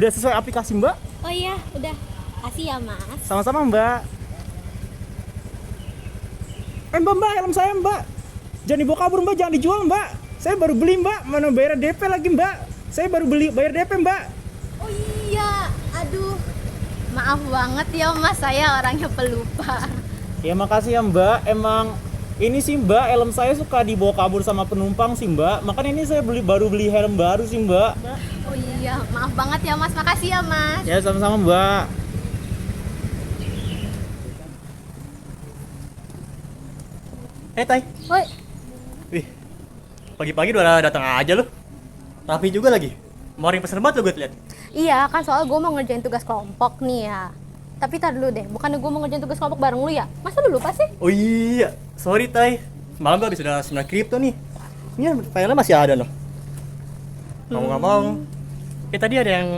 Udah sesuai aplikasi Mbak? Oh iya, udah. Kasih ya, Mas. Sama-sama Mbak. Mbak, helm saya Mbak. Jangan dibawa kabur Mbak, jangan dijual Mbak. Saya baru beli Mbak, mana bayar DP lagi Mbak. Saya baru beli, bayar DP Mbak. Oh iya, aduh. Maaf banget ya, Mas. Saya orangnya pelupa. Ya makasih ya Mbak, emang ini sih Mbak, helm saya suka dibawa kabur sama penumpang sih Mbak. Makanya ini saya baru beli helm baru sih Mbak. Oh iya, maaf banget ya, Mas. Makasih ya, Mas. Ya sama-sama Mbak. Tai. Woi, Wih, pagi-pagi udah datang aja lu. Rapi juga lagi. Mau pesen banget lu gue liat. iya kan soal gue mau ngerjain tugas kelompok nih ya. Tapi tar dulu deh, bukannya gue mau ngerjain tugas kelompok bareng lu ya? Masa lu lupa sih? Oh iya, sorry Tai. Semalam gue habis udah seminar kripto nih. Ini filenya masih ada loh. Ngomong-ngomong, tadi ada yang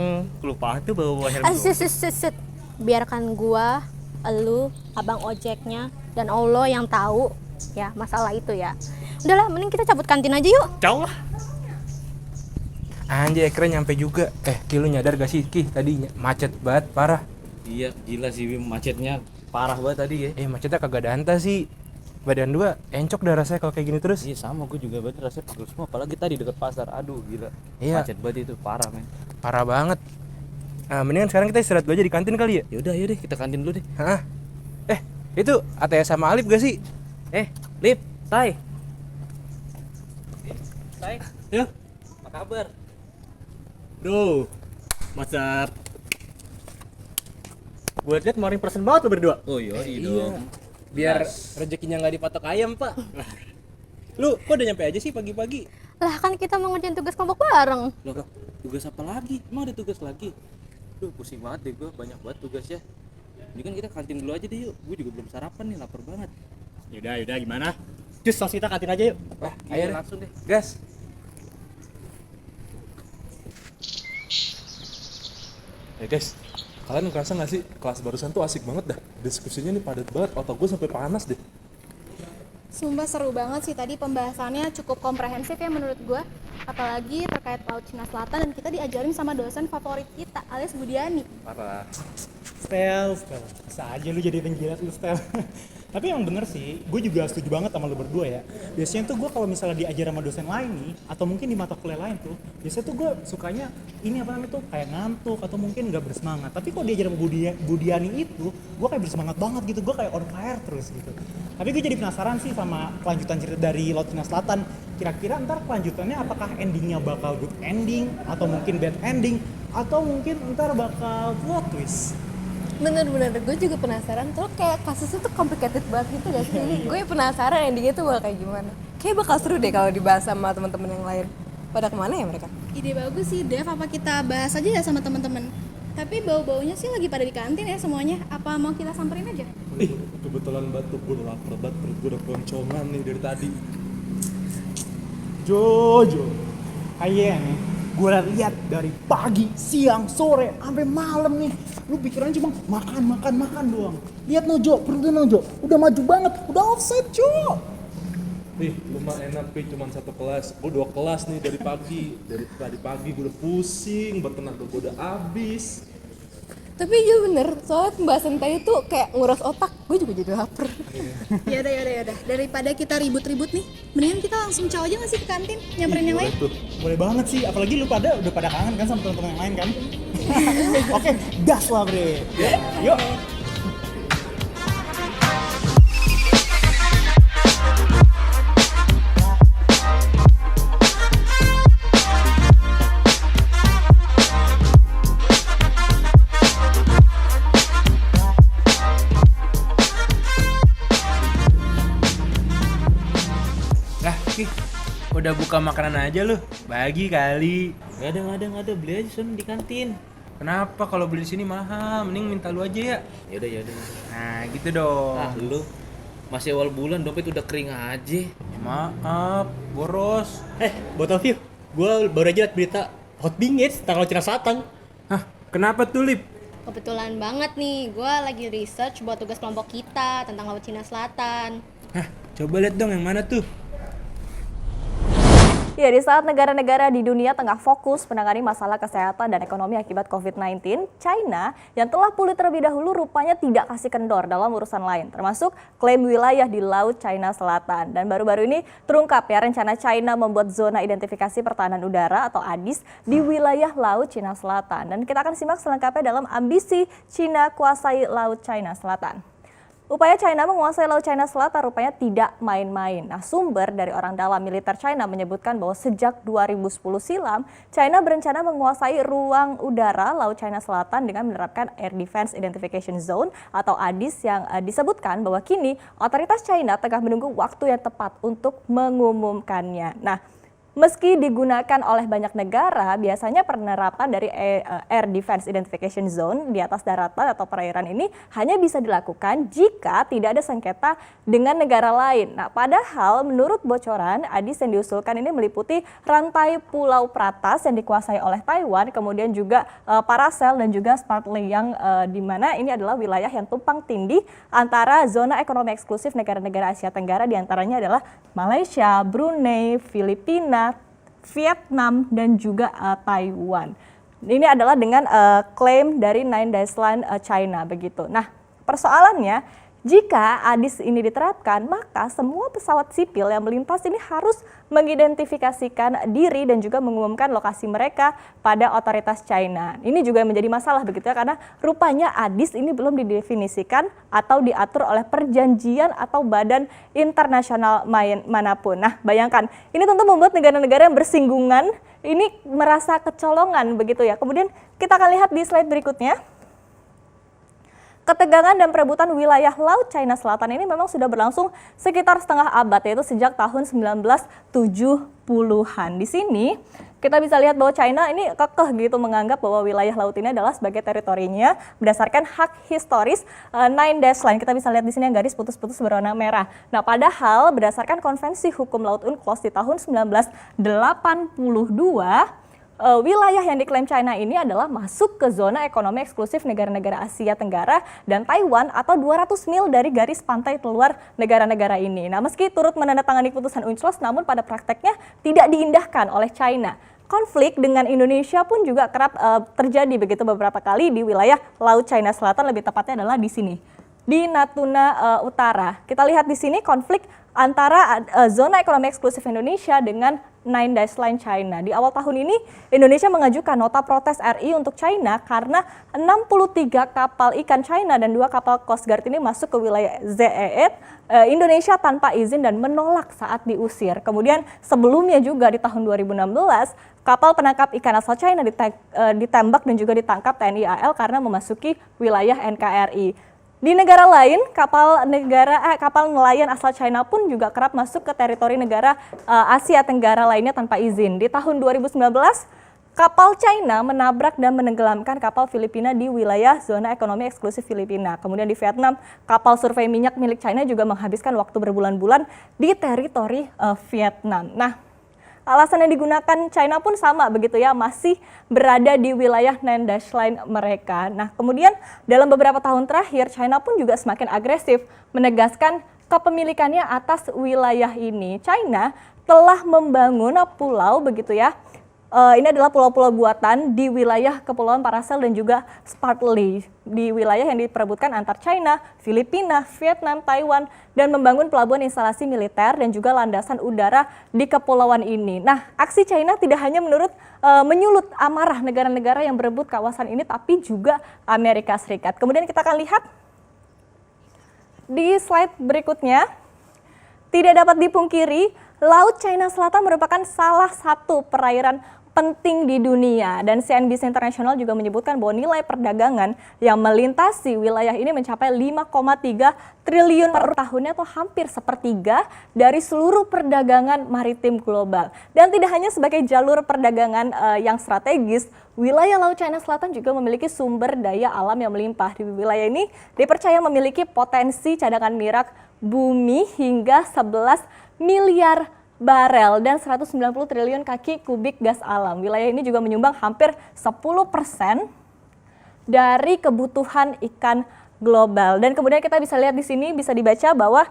kelupaan tuh bawa helm. Sit. Biarkan gua, elu, abang ojeknya, dan Allah yang tahu ya masalah itu ya. Udahlah, mending kita cabut kantin aja yuk. Jauh lah. Anjay, akhirnya nyampe juga. Ki, lu nyadar gak sih, Ki, tadi macet banget, parah. Iya, gila sih Bim, macetnya parah banget tadi ya. Macetnya kagak ada hanta sih. Badan dua encok dah rasanya kalau kayak gini terus. Iya sama, gue juga bener rasanya pegel semua. Apalagi tadi deket pasar, aduh gila. Iya. Macet banget itu, parah men. Parah banget. Mendingan sekarang kita istirahat dulu aja di kantin kali ya? Yaudah kita kantin dulu deh. Hah? Itu ATS sama Alif gak sih? Lip, Tai. Tai, Ya, apa kabar? bro. Masa gue liat mau pesen banget lu berdua. Oh iya dong. Biar rezekinya nggak dipatok ayam, Pak. Lu kok udah nyampe aja sih pagi-pagi? Lah kan kita mau ngerjain tugas kelompok bareng. Loh, tugas apa lagi? Emang ada tugas lagi? Duh, pusing banget deh gue, banyak banget tugasnya. Ini kan kita kantin dulu aja deh yuk. Gue juga belum sarapan nih, lapar banget. Yaudah gimana? Cus, langsung kita kantin aja yuk. Wah, Iya, ayo langsung deh. gas. Guys, kalian ngerasa gak sih kelas barusan tuh asik banget dah. Diskusinya nih padat banget, otak gue sampai panas deh. Sumpah seru banget sih tadi, pembahasannya cukup komprehensif ya menurut gue. Apalagi terkait Laut Cina Selatan, dan kita diajarin sama dosen favorit kita alias Budiani. Parah. Stel. Bisa aja lu jadi penjilat lu Stel. Tapi yang bener sih, gue juga setuju banget sama lu berdua ya. Biasanya tuh gue kalau misalnya diajar sama dosen lain nih, atau mungkin di mata kuliah lain tuh, biasanya tuh gue sukanya ini apa namanya tuh kayak ngantuk atau mungkin nggak bersemangat. Tapi kalau diajar sama Budiani itu, gue kayak bersemangat banget gitu, gue kayak on fire terus gitu. Tapi gue jadi penasaran sih sama kelanjutan cerita dari Laut Cina Selatan. Kira-kira ntar kelanjutannya apakah endingnya bakal good ending, atau mungkin bad ending, atau mungkin ntar bakal plot twist. Bener-bener, gue juga penasaran tuh kayak kasusnya tuh complicated banget gitu gak sih? Jadi gue penasaran endingnya tuh bakal kayak gimana. Kayak bakal seru deh kalau dibahas sama teman-teman yang lain. Pada kemana ya mereka? Ide bagus sih Dev, apa kita bahas aja ya sama teman-teman? Tapi bau-baunya sih lagi pada di kantin ya semuanya. Apa mau kita samperin aja? Kebetulan batuk, gue udah lapar banget, perut gue udah keloncongan nih dari tadi. Jojo, kayak nih, gue lihat dari pagi, siang, sore, sampai malam nih, lu pikirannya cuma makan doang. Lihat Nojo, perutnya Nojo, udah maju banget, udah offset Jo. Lu mah enak Pi, cuman satu kelas. Gue 2 kelas nih dari pagi. Dari tadi pagi gue udah pusing, tenaga gue udah habis. Tapi iya bener, soalnya pembahasan tadi tuh kayak nguras otak. Gue juga jadi lapar. Yaudah. Daripada kita ribut-ribut nih, mendingan kita langsung caw aja gak sih ke kantin? Nyamperin yang lain? Tuh. Boleh banget sih, apalagi lu udah pada kangen kan sama teman-teman yang lain kan? Oke, gas lah bre. Yuk. Lah, Ki, udah buka makanan aja lu. Bagi kali. Gak ada, beli aja sana di kantin. Kenapa kalau beli di sini mahal? Mending minta lu aja ya. Yaudah. Nah, gitu dong. Lu masih awal bulan dompet udah kering aja. Ya, maaf, boros. Both of you, gue baru aja liat berita Hot Bingits tentang Laut Cina Selatan. Hah, kenapa tuh, Lip? Kebetulan banget nih, gue lagi research buat tugas kelompok kita tentang Laut Cina Selatan. Hah, coba lihat dong yang mana tuh. Ya, di saat negara-negara di dunia tengah fokus menangani masalah kesehatan dan ekonomi akibat COVID-19, China yang telah pulih terlebih dahulu rupanya tidak kasih kendor dalam urusan lain, termasuk klaim wilayah di Laut China Selatan. Dan baru-baru ini terungkap ya rencana China membuat zona identifikasi pertahanan udara atau ADIS di wilayah Laut China Selatan. Dan kita akan simak selengkapnya dalam ambisi China kuasai Laut China Selatan. Upaya China menguasai Laut China Selatan rupanya tidak main-main. Nah, sumber dari orang dalam militer China menyebutkan bahwa sejak 2010 silam, China berencana menguasai ruang udara Laut China Selatan dengan menerapkan Air Defense Identification Zone atau ADIS yang disebutkan bahwa kini otoritas China tengah menunggu waktu yang tepat untuk mengumumkannya. Nah, meski digunakan oleh banyak negara, biasanya penerapan dari Air Defense Identification Zone di atas daratan atau perairan ini hanya bisa dilakukan jika tidak ada sengketa dengan negara lain. Nah, padahal menurut bocoran, ADIS yang diusulkan ini meliputi rantai Pulau Pratas yang dikuasai oleh Taiwan, kemudian juga Paracel dan juga Spratly yang di mana ini adalah wilayah yang tumpang tindih antara zona ekonomi eksklusif negara-negara Asia Tenggara, diantaranya adalah Malaysia, Brunei, Filipina, Vietnam, dan juga Taiwan. Ini adalah dengan klaim dari Nine Dash Line China begitu. Nah, persoalannya jika ADIS ini diterapkan, maka semua pesawat sipil yang melintas ini harus mengidentifikasikan diri dan juga mengumumkan lokasi mereka pada otoritas China. Ini juga menjadi masalah begitu ya, karena rupanya ADIS ini belum didefinisikan atau diatur oleh perjanjian atau badan internasional manapun. Nah, bayangkan, ini tentu membuat negara-negara yang bersinggungan ini merasa kecolongan begitu ya. Kemudian kita akan lihat di slide berikutnya. Ketegangan dan perebutan wilayah Laut China Selatan ini memang sudah berlangsung sekitar setengah abad, yaitu sejak tahun 1970-an. Di sini kita bisa lihat bahwa China ini kekeh gitu menganggap bahwa wilayah laut ini adalah sebagai teritorinya berdasarkan hak historis Nine Dash Line. Kita bisa lihat di sini yang garis putus-putus berwarna merah. Nah, padahal berdasarkan Konvensi Hukum Laut UNCLOS di tahun 1982, wilayah yang diklaim China ini adalah masuk ke zona ekonomi eksklusif negara-negara Asia Tenggara dan Taiwan atau 200 mil dari garis pantai keluar negara-negara ini. Nah, meski turut menandatangani putusan UNCLOS, namun pada prakteknya tidak diindahkan oleh China. Konflik dengan Indonesia pun juga kerap terjadi begitu beberapa kali di wilayah Laut China Selatan, lebih tepatnya adalah di sini, di Natuna Utara. Kita lihat di sini konflik antara zona ekonomi eksklusif Indonesia dengan Nine Dash Line China. Di awal tahun ini, Indonesia mengajukan nota protes RI untuk China karena 63 kapal ikan China dan 2 kapal Coast Guard ini masuk ke wilayah ZEE Indonesia tanpa izin dan menolak saat diusir. Kemudian sebelumnya juga di tahun 2016, kapal penangkap ikan asal China ditembak dan juga ditangkap TNI AL karena memasuki wilayah NKRI. Di negara lain, kapal nelayan asal China pun juga kerap masuk ke teritori negara Asia Tenggara lainnya tanpa izin. Di tahun 2019, kapal China menabrak dan menenggelamkan kapal Filipina di wilayah zona ekonomi eksklusif Filipina. Kemudian di Vietnam, kapal survei minyak milik China juga menghabiskan waktu berbulan-bulan di teritori Vietnam. Nah, alasan yang digunakan China pun sama begitu ya, masih berada di wilayah Nine Dash Line mereka. Nah, kemudian dalam beberapa tahun terakhir China pun juga semakin agresif menegaskan kepemilikannya atas wilayah ini. China telah membangun pulau begitu ya. Ini adalah pulau-pulau buatan di wilayah Kepulauan Paracel dan juga Spratly, di wilayah yang diperebutkan antar China, Filipina, Vietnam, Taiwan, dan membangun pelabuhan instalasi militer dan juga landasan udara di kepulauan ini. Nah, aksi China tidak hanya menyulut amarah negara-negara yang berebut kawasan ini, tapi juga Amerika Serikat. Kemudian kita akan lihat di slide berikutnya, tidak dapat dipungkiri, Laut China Selatan merupakan salah satu perairan penting di dunia, dan CNBC International juga menyebutkan bahwa nilai perdagangan yang melintasi wilayah ini mencapai 5,3 triliun per tahunnya atau hampir sepertiga dari seluruh perdagangan maritim global. Dan tidak hanya sebagai jalur perdagangan yang strategis, wilayah Laut China Selatan juga memiliki sumber daya alam yang melimpah. Di wilayah ini dipercaya memiliki potensi cadangan minyak bumi hingga 11 miliar barel dan 190 triliun kaki kubik gas alam. Wilayah ini juga menyumbang hampir 10% dari kebutuhan ikan global. Dan kemudian kita bisa lihat di sini bisa dibaca bahwa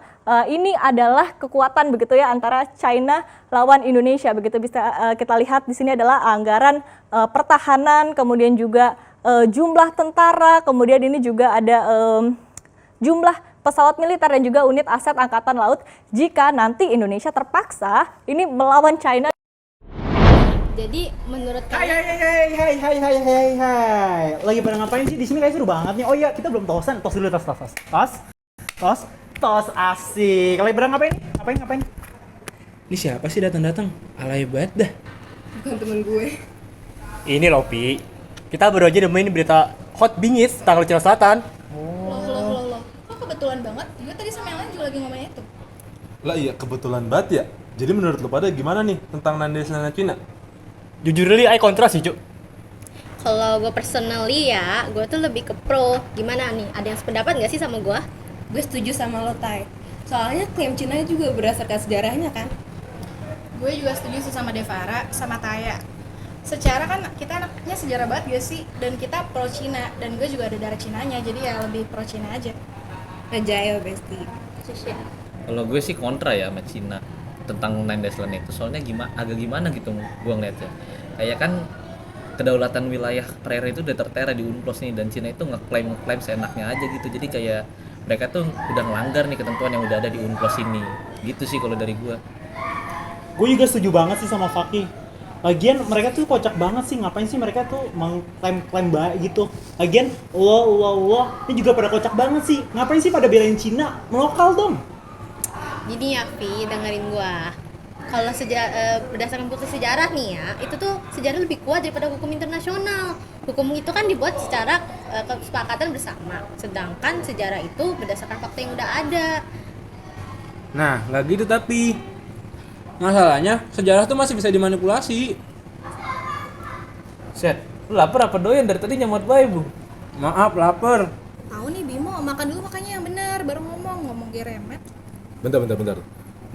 ini adalah kekuatan begitu ya antara China lawan Indonesia. Begitu bisa kita lihat di sini adalah anggaran pertahanan, kemudian juga jumlah tentara, kemudian ini juga ada jumlah pesawat militer dan juga unit aset angkatan laut jika nanti Indonesia terpaksa ini melawan China. Jadi menurut Hai kalian hai hai hai hai hai hai hai. Lagi pada ngapain sih di sini? Kayak seru banget nih. Oh iya, kita belum tosan. Tos dulu, tos asik. Lagi pada ngapain? Ngapain? Ini siapa sih datang-datang? Alay banget dah. Bukan temen gue. Ini loh, Pi. Kita baru aja nemuin berita hot bingit tentang Laut Cina Selatan. loh. Kok kebetulan banget? Gue tadi sama yang lain juga lagi ngomongin itu. Lah iya kebetulan banget ya. Jadi menurut lo pada gimana nih tentang Nandesana Cina? Jujur li, I kontra sih, Cuk. Kalau gue personally ya, gue tuh lebih ke pro. Gimana nih? Ada yang sependapat gak sih sama gue? Gue setuju sama lo, Tai. Soalnya klaim Cina juga berdasarkan sejarahnya kan. Gue juga setuju sih sama Devara, sama Taya. Secara kan kita anaknya sejarah banget gak sih? Dan kita pro Cina, dan gue juga ada darah Cinanya, jadi ya lebih pro Cina aja. Ngejail, Besti. Kalau gue sih kontra ya sama Cina tentang Nine Dash Land itu, soalnya agak gimana gitu gue ngeliatnya. Kayak kan kedaulatan wilayah perairan itu udah tertera di UNCLOS nih, dan Cina itu ngeklaim seenaknya aja gitu. Jadi kayak mereka tuh udah ngelanggar nih ketentuan yang udah ada di UNCLOS ini. Gitu sih kalau dari gue. Gue juga setuju banget sih sama Fakih. Lagian mereka tuh kocak banget sih, ngapain sih mereka tuh mengklaim baik gitu. Lagian Allah, ini juga pada kocak banget sih. Ngapain sih pada belain Cina? Melokal dong. Jadi ya, Pi, dengerin gue. Kalau berdasarkan bukti sejarah nih ya, itu tuh sejarah lebih kuat daripada hukum internasional. Hukum itu kan dibuat secara kesepakatan bersama. Sedangkan sejarah itu berdasarkan fakta yang udah ada. Nah, nggak gitu tapi masalahnya sejarah tuh masih bisa dimanipulasi. Set, lu lapar apa doyan dari tadi nyamot bae, Bu? Maaf, lapar. Tahu nih Bimo, makan dulu makanya yang benar, baru ngomong geremet. Bentar.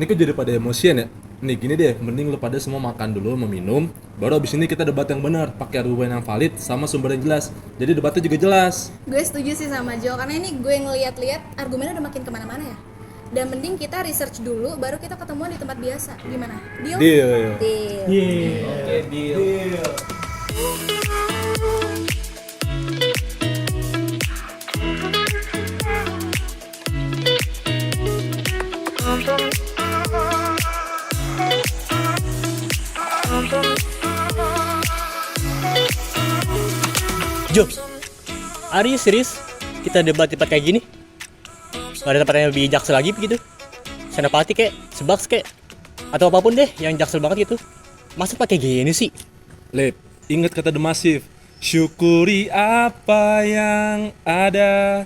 Ini kok jadi pada emosian ya? Nih gini deh, mending lu pada semua makan dulu, meminum, baru abis ini kita debat yang benar, pakai argumen yang valid sama sumber yang jelas. Jadi debatnya juga jelas. Gue setuju sih sama Jo, karena ini gue ngeliat-liat argumennya udah makin kemana-mana ya. Dan mending kita research dulu, baru kita ketemuan di tempat biasa. Gimana? Deal? Deal. Deal. Oke, deal. Jobs, are you serious? Kita debat kayak gini? Gak ada tempat yang lebih jaksel lagi begitu? Senapati kek, Sebaks kek, atau apapun deh yang jaksel banget gitu. Masa pakai gini sih? Lip, ingat kata The Massive, syukuri apa yang ada.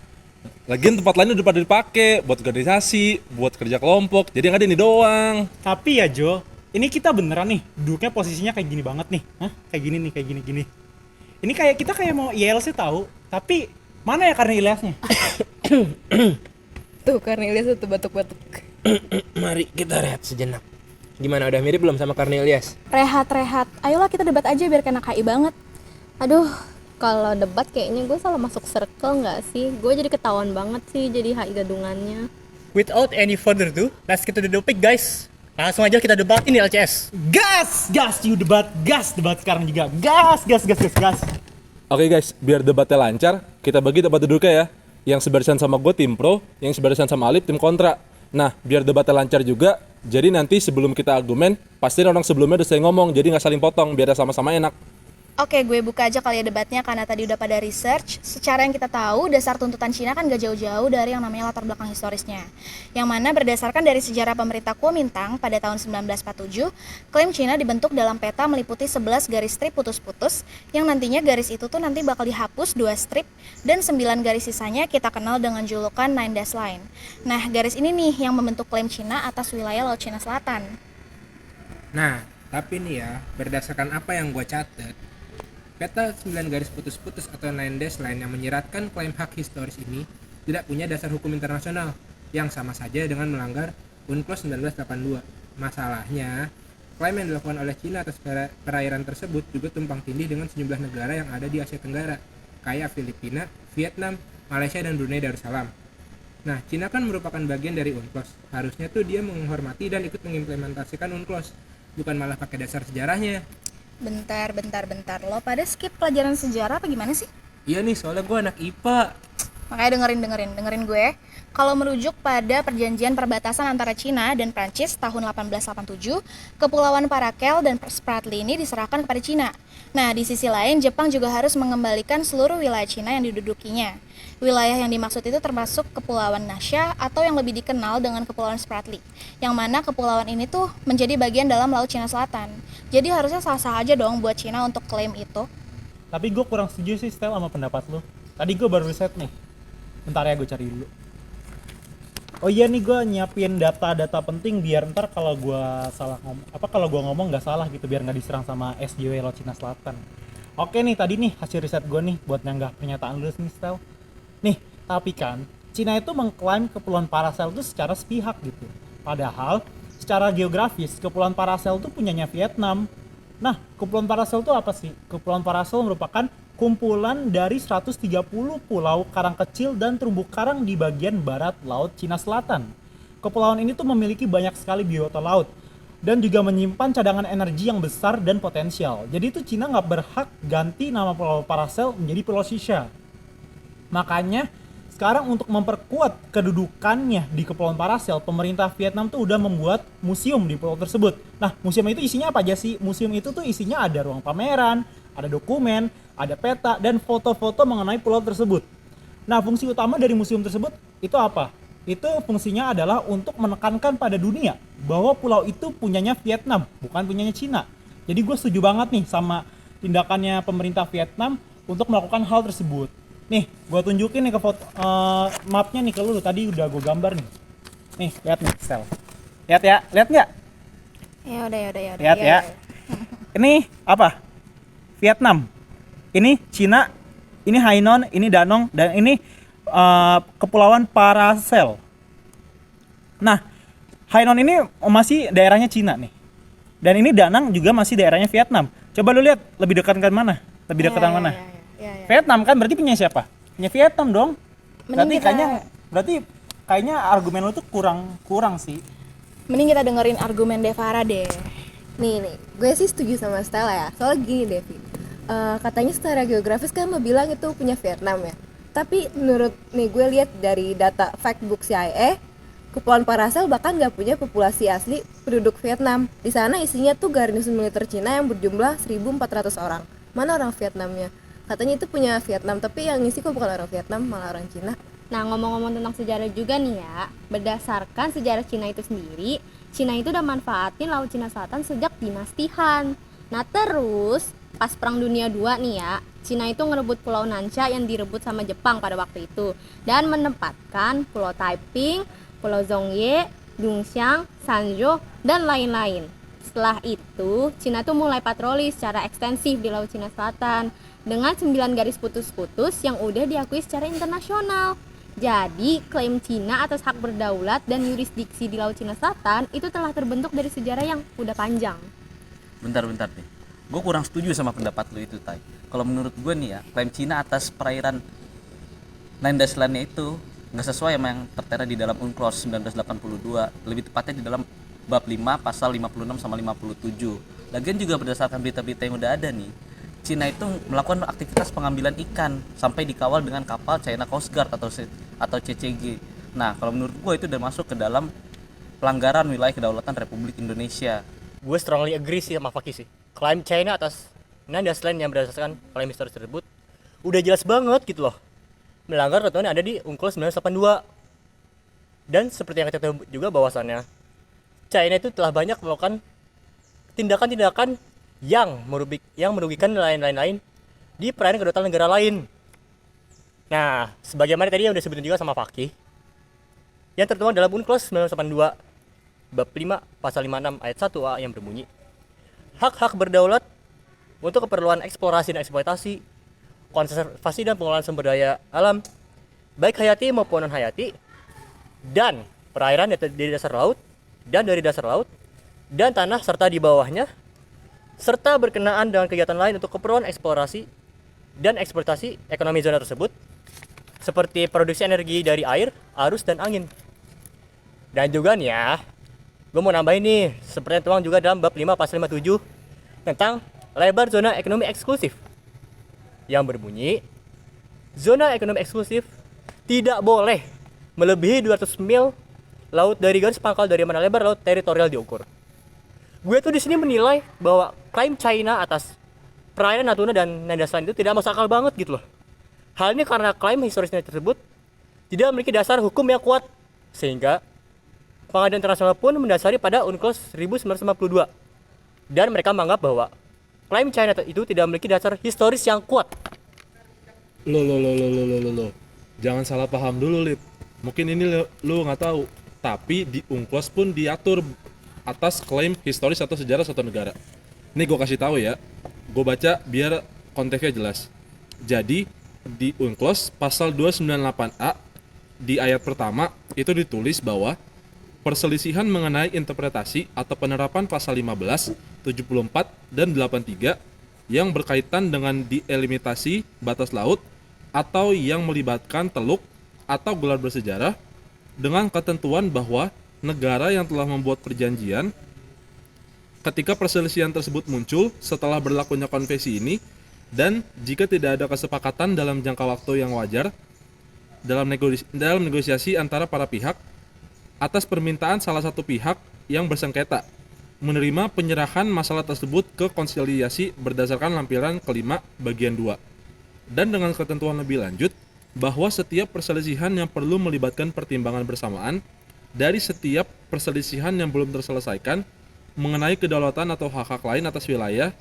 Lagian tempat lain udah pada dipakai buat organisasi, buat kerja kelompok, jadi yang ada ini doang. Tapi ya Jo, ini kita beneran nih, duduknya posisinya kayak gini banget nih. Hah? Kayak gini nih, kayak gini. Ini kayak kita kayak mau IELTS tahu, tapi mana ya karena IELTS-nya? Tuh, Cornelius tuh batuk-batuk. Mari kita rehat sejenak. Gimana, udah mirip belum sama Cornelius? Rehat. Ayolah kita debat aja biar kena KI banget. Aduh, kalau debat kayaknya gue salah masuk circle nggak sih? Gue jadi ketahuan banget sih jadi HI gadungannya. Without any further ado, let's get to the topic guys. Langsung aja kita debat ini LCS. Gas, debat sekarang juga. Gas. Oke guys, biar debatnya lancar, kita bagi tempat duduknya ya. Yang sebarisan sama gue tim pro, yang sebarisan sama Alip tim kontra. Nah, biar debatnya lancar juga, jadi nanti sebelum kita argumen, pasti orang sebelumnya udah saya ngomong, jadi nggak saling potong, biar sama-sama enak. Oke, gue buka aja kali ya debatnya karena tadi udah pada research. Secara yang kita tahu, dasar tuntutan Cina kan gak jauh-jauh dari yang namanya latar belakang historisnya. Yang mana berdasarkan dari sejarah pemerintah Kuomintang pada tahun 1947, klaim Cina dibentuk dalam peta meliputi 11 garis strip putus-putus, yang nantinya garis itu tuh nanti bakal dihapus 2 strip, dan 9 garis sisanya kita kenal dengan julukan Nine Dash Line. Nah, garis ini nih yang membentuk klaim Cina atas wilayah Laut Cina Selatan. Nah, tapi nih ya, berdasarkan apa yang gue catat, peta 9 garis putus-putus atau Nine Dash Line yang menyiratkan klaim hak historis ini tidak punya dasar hukum internasional yang sama saja dengan melanggar UNCLOS 1982. Masalahnya, klaim yang dilakukan oleh Cina atas perairan tersebut juga tumpang tindih dengan sejumlah negara yang ada di Asia Tenggara, kayak Filipina, Vietnam, Malaysia dan Brunei Darussalam. Nah, Cina kan merupakan bagian dari UNCLOS. Harusnya tuh dia menghormati dan ikut mengimplementasikan UNCLOS, bukan malah pakai dasar sejarahnya. Bentar. Lo pada skip pelajaran sejarah apa gimana sih? Iya nih, soalnya gue anak IPA. Makanya dengerin gue. Kalau merujuk pada perjanjian perbatasan antara Cina dan Prancis tahun 1887, Kepulauan Parakel dan Spratly ini diserahkan kepada Cina. Nah, di sisi lain, Jepang juga harus mengembalikan seluruh wilayah Cina yang didudukinya. Wilayah yang dimaksud itu termasuk Kepulauan Nasha atau yang lebih dikenal dengan Kepulauan Spratly, yang mana kepulauan ini tuh menjadi bagian dalam Laut Cina Selatan. Jadi harusnya sah-sah aja dong buat Cina untuk klaim itu. Tapi gue kurang setuju sih Stel sama pendapat lu. Tadi gue baru riset nih. Bentar ya, gue cari dulu. Oh iya nih, gue nyiapin data-data penting biar ntar kalau gue ngomong nggak salah gitu, biar nggak diserang sama SJW Laut Cina Selatan. Oke nih, tadi nih hasil riset gue nih buat nyanggah pernyataan lu nih Stel. Nih, tapi kan Cina itu mengklaim Kepulauan Paracel itu secara sepihak gitu. Padahal secara geografis Kepulauan Paracel itu punyanya Vietnam. Nah, Kepulauan Paracel itu apa sih? Kepulauan Paracel merupakan kumpulan dari 130 pulau karang kecil dan terumbu karang di bagian barat Laut Cina Selatan. Kepulauan ini tuh memiliki banyak sekali biota laut dan juga menyimpan cadangan energi yang besar dan potensial. Jadi itu Cina nggak berhak ganti nama Pulau Paracel menjadi Pulau Sisha. Makanya sekarang untuk memperkuat kedudukannya di Kepulauan Paracel, pemerintah Vietnam tuh udah membuat museum di pulau tersebut. Nah, museum itu isinya apa aja sih? Museum itu tuh isinya ada ruang pameran, ada dokumen, ada peta, dan foto-foto mengenai pulau tersebut. Nah, fungsi utama dari museum tersebut itu apa? Itu fungsinya adalah untuk menekankan pada dunia bahwa pulau itu punyanya Vietnam, bukan punyanya Cina. Jadi gue setuju banget nih sama tindakannya pemerintah Vietnam untuk melakukan hal tersebut. Nih, gue tunjukin nih ke foto mapnya nih ke lu, tadi udah gue gambar nih. Nih, lihat nih, Stel. Lihat ya, lihat nggak? Ya udah. Lihat ya. Ini apa? Vietnam. Ini Cina, ini Hainan, ini Danong, dan ini Kepulauan Paracel. Nah, Hainan ini masih daerahnya Cina nih. Dan ini Danang juga masih daerahnya Vietnam. Coba lu lihat lebih dekat ke mana? Lebih dekat ke mana? Ya. Vietnam kan berarti punya siapa? Punya Vietnam dong. Mending Berarti kayaknya argumen lu tuh kurang sih. Mending kita dengerin argumen Devara deh. Nih, gue sih setuju sama Stella ya. Soalnya gini Devi, katanya secara geografis kan mau bilang itu punya Vietnam ya. Tapi menurut gue lihat dari data Factbook CIA, Kepulauan Paracel bahkan nggak punya populasi asli penduduk Vietnam. Di sana isinya tuh garnison militer Cina yang berjumlah 1.400 orang. Mana orang Vietnamnya? Katanya itu punya Vietnam, tapi yang ngisi kok bukan orang Vietnam, malah orang Cina. Nah, ngomong-ngomong tentang sejarah juga nih ya, berdasarkan sejarah Cina itu sendiri, Cina itu udah manfaatin Laut Cina Selatan sejak dinasti Han. Nah, terus pas Perang Dunia II nih ya, Cina itu ngerebut Pulau Nansha yang direbut sama Jepang pada waktu itu, dan menempatkan Pulau Taiping, Pulau Zhongye, Dongxiang, Sanzhou, dan lain-lain. Setelah itu, Cina tuh mulai patroli secara ekstensif di Laut Cina Selatan dengan 9 garis putus-putus yang udah diakui secara internasional. Jadi, klaim Cina atas hak berdaulat dan yurisdiksi di Laut Cina Selatan itu telah terbentuk dari sejarah yang udah panjang. Bentar nih. Gue kurang setuju sama pendapat lu itu, Tai. Kalau menurut gue nih ya, klaim Cina atas perairan Nine Dash Line-nya itu nggak sesuai sama yang tertera di dalam UNCLOS 1982. Lebih tepatnya di dalam bab 5 pasal 56 sama 57. Lagian juga berdasarkan berita-berita yang udah ada nih, Cina itu melakukan aktivitas pengambilan ikan sampai dikawal dengan kapal China Coast Guard atau CCG. Nah, kalau menurut gue itu udah masuk ke dalam pelanggaran wilayah kedaulatan Republik Indonesia. Gue strongly agree sih sama Fakih sih. Klaim China atas Nine Dash Line yang berdasarkan klaim historis tersebut udah jelas banget gitu loh, melanggar ketentuan yang ada di UNCLOS 1982. Dan seperti yang kita tahu juga bahwasannya China itu telah banyak melakukan tindakan-tindakan yang merugikan lain-lain di perairan kedaulatan negara lain. Nah, sebagaimana tadi yang udah disebutin juga sama Fakih, yang tertuang dalam UNCLOS 1982 bab 5 pasal 56 ayat 1A yang berbunyi, hak-hak berdaulat untuk keperluan eksplorasi dan eksploitasi, konservasi dan pengelolaan sumber daya alam, baik hayati maupun non-hayati, dan perairan dari dasar laut dan dari dasar laut dan tanah serta di bawahnya, serta berkenaan dengan kegiatan lain untuk keperluan eksplorasi dan eksploitasi ekonomi zona tersebut, seperti produksi energi dari air, arus, dan angin. Dan juga nih ya, gue mau nambahin nih, seperti yang tuang juga dalam bab 5 pasal 57 tentang lebar zona ekonomi eksklusif yang berbunyi, zona ekonomi eksklusif tidak boleh melebihi 200 mil laut dari garis pangkal dari mana lebar laut teritorial diukur. Gue tuh di sini menilai bahwa klaim China atas perairan Natuna dan landas lain itu tidak masuk akal banget gitu loh. Hal ini karena klaim historisnya tersebut tidak memiliki dasar hukum yang kuat, sehingga Pengadilan Internasional pun mendasari pada UNCLOS 1952. Dan mereka menganggap bahwa klaim China itu tidak memiliki dasar historis yang kuat. Lo. Jangan salah paham dulu, Lip. Mungkin ini lo nggak tahu. Tapi di UNCLOS pun diatur atas klaim historis atau sejarah suatu negara. Nih gue kasih tahu ya. Gue baca biar konteksnya jelas. Jadi di UNCLOS pasal 298A di ayat pertama itu ditulis bahwa perselisihan mengenai interpretasi atau penerapan pasal 15, 74, dan 83 yang berkaitan dengan delimitasi batas laut atau yang melibatkan teluk atau gelar bersejarah dengan ketentuan bahwa negara yang telah membuat perjanjian ketika perselisihan tersebut muncul setelah berlakunya konvensi ini dan jika tidak ada kesepakatan dalam jangka waktu yang wajar dalam negosiasi antara para pihak atas permintaan salah satu pihak yang bersengketa menerima penyerahan masalah tersebut ke konsiliasi berdasarkan lampiran kelima bagian 2 dan dengan ketentuan lebih lanjut bahwa setiap perselisihan yang perlu melibatkan pertimbangan bersamaan dari setiap perselisihan yang belum terselesaikan mengenai kedaulatan atau hak-hak lain atas wilayah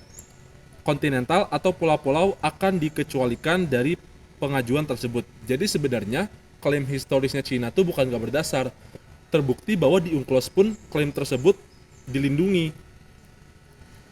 kontinental atau pulau-pulau akan dikecualikan dari pengajuan tersebut. Jadi sebenarnya klaim historisnya Cina tuh bukan gak berdasar. Terbukti bahwa di UNCLOS pun klaim tersebut dilindungi.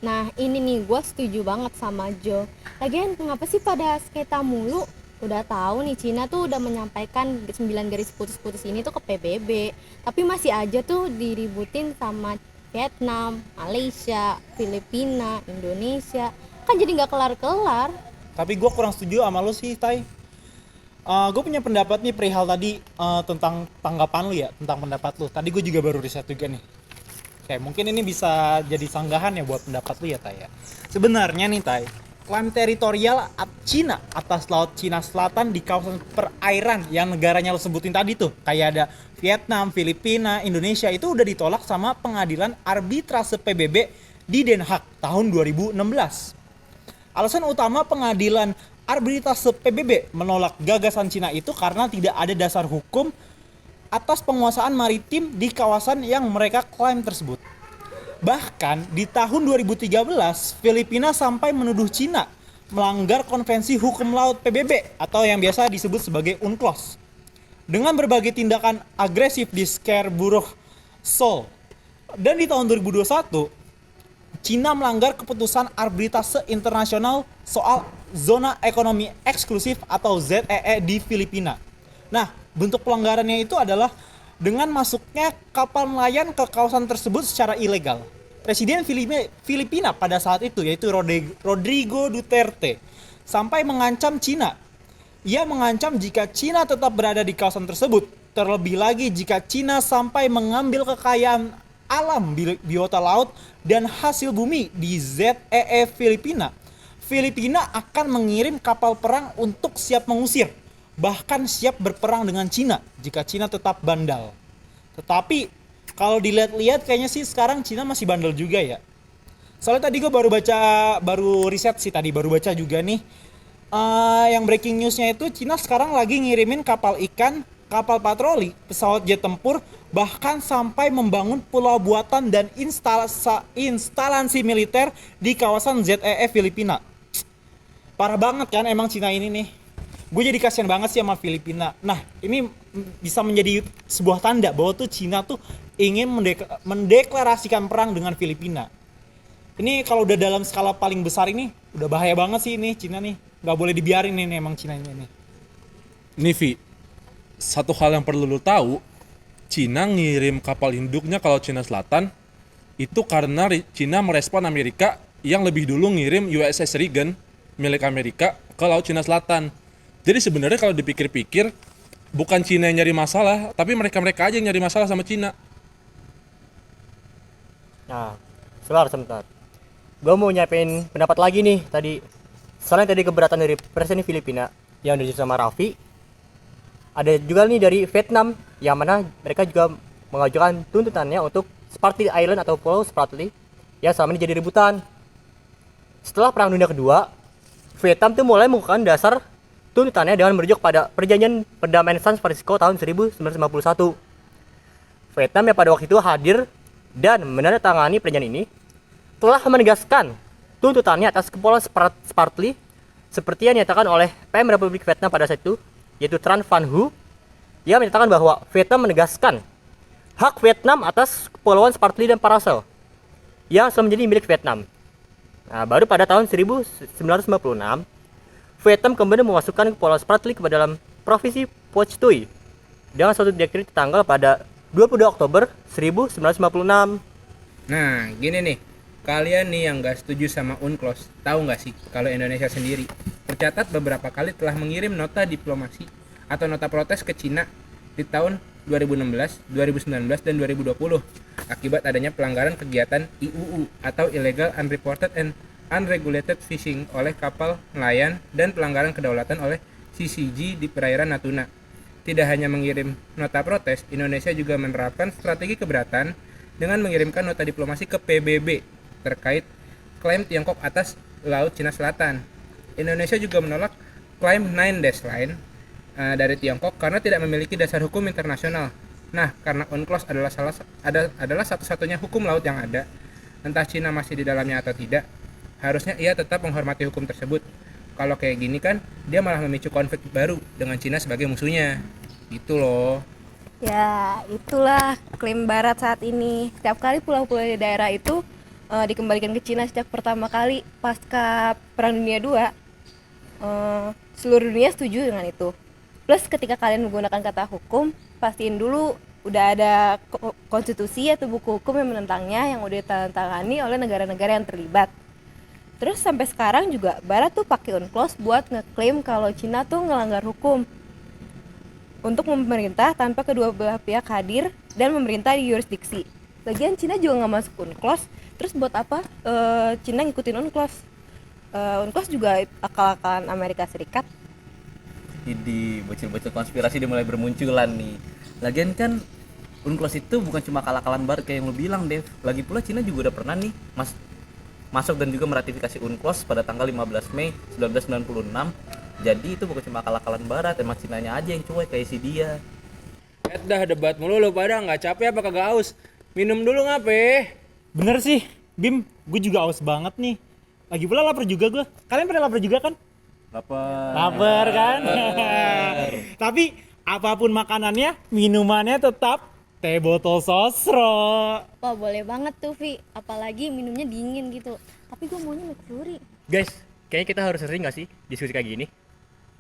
Nah ini nih gue setuju banget sama Jo. Lagian kenapa sih pada sengketa mulu? Udah tahu nih Cina tuh udah menyampaikan 9 garis putus-putus ini tuh ke PBB, tapi masih aja tuh diributin sama Vietnam, Malaysia, Filipina, Indonesia. Kan jadi nggak kelar-kelar. Tapi gue kurang setuju sama lo sih, Tai. Gue punya pendapat nih perihal tadi tentang tanggapan lu ya, tentang pendapat lu. Tadi gue juga baru riset juga nih. Oke, mungkin ini bisa jadi sanggahan ya buat pendapat lu ya, Tai ya. Sebenarnya nih, Tai, klaim teritorial Cina atas laut Cina Selatan di kawasan perairan yang negaranya lo sebutin tadi tuh, kayak ada Vietnam, Filipina, Indonesia, itu udah ditolak sama Pengadilan Arbitrase PBB di Den Haag tahun 2016. Alasan utama Pengadilan Arbitrase PBB menolak gagasan Cina itu karena tidak ada dasar hukum atas penguasaan maritim di kawasan yang mereka klaim tersebut. Bahkan di tahun 2013, Filipina sampai menuduh Cina melanggar Konvensi Hukum Laut PBB atau yang biasa disebut sebagai UNCLOS dengan berbagai tindakan agresif di Scarborough Shoal. Dan di tahun 2021, Cina melanggar keputusan arbitrase internasional soal zona ekonomi eksklusif atau ZEE di Filipina. Nah, bentuk pelanggarannya itu adalah dengan masuknya kapal nelayan ke kawasan tersebut secara ilegal. Presiden Filipina pada saat itu yaitu Rodrigo Duterte sampai mengancam Cina. Ia mengancam jika Cina tetap berada di kawasan tersebut, terlebih lagi jika Cina sampai mengambil kekayaan alam biota laut dan hasil bumi di ZEE Filipina. Filipina akan mengirim kapal perang untuk siap mengusir, bahkan siap berperang dengan Cina jika Cina tetap bandal. Tetapi kalau dilihat-lihat kayaknya sih sekarang Cina masih bandel juga ya. Soalnya tadi gue baru riset sih tadi, baru baca juga nih. Yang breaking newsnya itu Cina sekarang lagi ngirimin kapal ikan, kapal patroli, pesawat jet tempur, bahkan sampai membangun pulau buatan dan instalasi militer di kawasan ZEE Filipina. Parah banget kan emang Cina ini nih. Gue jadi kasihan banget sih sama Filipina. Nah, ini bisa menjadi sebuah tanda bahwa tuh Cina tuh ingin mendeklarasikan perang dengan Filipina. Ini kalau udah dalam skala paling besar ini, udah bahaya banget sih ini Cina nih. Gak boleh dibiarin nih emang Cina ini. Nivi, satu hal yang perlu lo tahu, Cina ngirim kapal induknya ke Laut Cina Selatan itu karena Cina merespon Amerika yang lebih dulu ngirim USS Reagan milik Amerika ke Laut Cina Selatan. Jadi sebenarnya kalau dipikir-pikir bukan Cina yang nyari masalah, tapi mereka-mereka aja yang nyari masalah sama Cina. Nah, sebentar. Gue mau nyiapin pendapat lagi nih tadi. Selain tadi keberatan dari Presiden Filipina yang diuji sama Raffi, ada juga nih dari Vietnam yang mana mereka juga mengajukan tuntutannya untuk Spratly Island atau Pulau Spratly yang selama ini jadi rebutan. Setelah Perang Dunia Kedua, Vietnam tuh mulai menggunakan dasar tuntutannya dengan merujuk pada Perjanjian Perdamaian San Francisco tahun 1951. Vietnam yang pada waktu itu hadir dan menandatangani perjanjian ini telah menegaskan tuntutannya atas Kepulauan Spratly seperti yang dinyatakan oleh PM Republik Vietnam pada saat itu, yaitu Tran Van Hu, yang menyatakan bahwa Vietnam menegaskan hak Vietnam atas Kepulauan Spratly dan Paracel yang sudah menjadi milik Vietnam. Nah, baru pada tahun 1956, Vietnam kembali memasukkan Kepulauan Spratly ke dalam Provinsi Phuoc Tuy dengan suatu dekret tanggal pada 22 Oktober 1956. Nah, gini nih. Kalian nih yang gak setuju sama UNCLOS, tahu nggak sih kalau Indonesia sendiri tercatat beberapa kali telah mengirim nota diplomasi atau nota protes ke Cina di tahun 2016, 2019, dan 2020 akibat adanya pelanggaran kegiatan IUU atau Illegal Unreported and Unregulated Fishing oleh kapal nelayan dan pelanggaran kedaulatan oleh CCG di perairan Natuna. Tidak hanya mengirim nota protes, Indonesia juga menerapkan strategi keberatan dengan mengirimkan nota diplomasi ke PBB terkait klaim Tiongkok atas Laut Cina Selatan. Indonesia juga menolak klaim Nine Dash Line dari Tiongkok karena tidak memiliki dasar hukum internasional. Nah, karena UNCLOS adalah satu-satunya hukum laut yang ada, entah Cina masih di dalamnya atau tidak, harusnya ia tetap menghormati hukum tersebut. Kalau kayak gini kan, dia malah memicu konflik baru dengan Cina sebagai musuhnya. Gitu loh. Ya, itulah klaim Barat saat ini. Setiap kali pulau-pulau di daerah itu dikembalikan ke Cina sejak pertama kali pasca Perang Dunia II, seluruh dunia setuju dengan itu. Plus ketika kalian menggunakan kata hukum, pastiin dulu udah ada konstitusi atau buku hukum yang menentangnya yang udah ditandatangani oleh negara-negara yang terlibat. Terus sampai sekarang juga Barat tuh pakai UNCLOS buat ngeklaim kalau Cina tuh ngelanggar hukum untuk memerintah tanpa kedua belah pihak hadir dan memerintah di yurisdiksi. Lagian Cina juga nggak masuk UNCLOS, terus buat apa Cina ngikutin UNCLOS? UNCLOS juga akal-akalan Amerika Serikat. Jadi bocil-bocil konspirasi udah mulai bermunculan nih. Lagian kan UNCLOS itu bukan cuma akal-akalan Barat kayak yang lo bilang, Dev. Lagi pula Cina juga udah pernah nih masuk dan juga meratifikasi UNCLOS pada tanggal 15 Mei 1996. Jadi itu bukan cuma akal-akalan Barat, emang Cinanya aja yang cuek kayak si dia. Dah debat mulu lu pada, nggak capek apa kagak haus? Minum dulu ngape? Bener sih, Bim, gue juga haus banget nih. Lagi pula lapar juga gue. Kalian pada lapar juga kan? Lapar kan? Tapi apapun makanannya, minumannya tetap teh botol sosro. Wah, boleh banget tuh, Vi. Apalagi minumnya dingin gitu. Tapi gue maunya McFlurry. Guys, kayaknya kita harus sering gak sih diskusi kayak gini?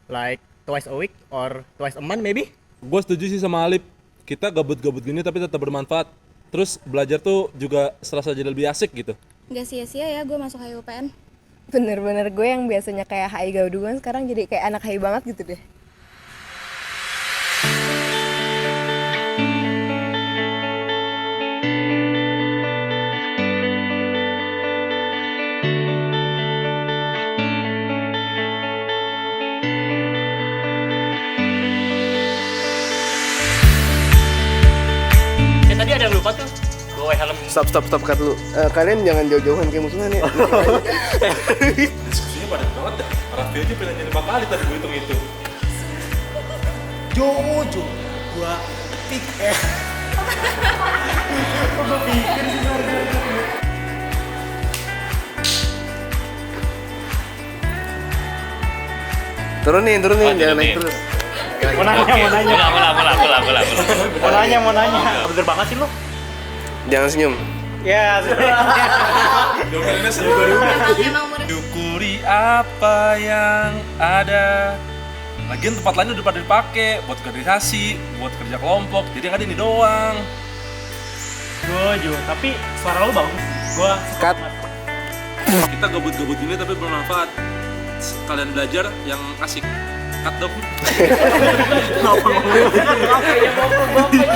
Like twice a week or twice a month maybe? Gue setuju sih sama Alip. Kita gabut-gabut gini tapi tetap bermanfaat. Terus belajar tuh juga serasa jadi lebih asik gitu. Gak sia-sia ya gue masuk HIUPN. Bener-bener gue yang biasanya kayak HI Gauduan sekarang jadi kayak anak HI banget gitu deh. Tadi ada yang lupa tuh bawa helm. Stop cut lu. Kalian jangan jauh-jauhan kayak musuhan ya. Diskusinya padat banget dah. Raffi aja pilihannya 5 kali tadi gue hitung-hitung. Jojo, gua pik Gua pikir sih Turunin, jangan naik terus. Mau nanya. Mau nanya. Bener banget sih lo. Jangan senyum. Ya, Jawabannya senyum. Syukuri apa yang ada. Lagian tempat lain udah pada dipakai buat organisasi, buat kerja kelompok. Jadi yang ada ini doang. Jojo, tapi suara lo bagus. Gua Cut. Kita gabut-gabut gini tapi bermanfaat. Kalian belajar yang asik. Cut dong. Bapak ya bapak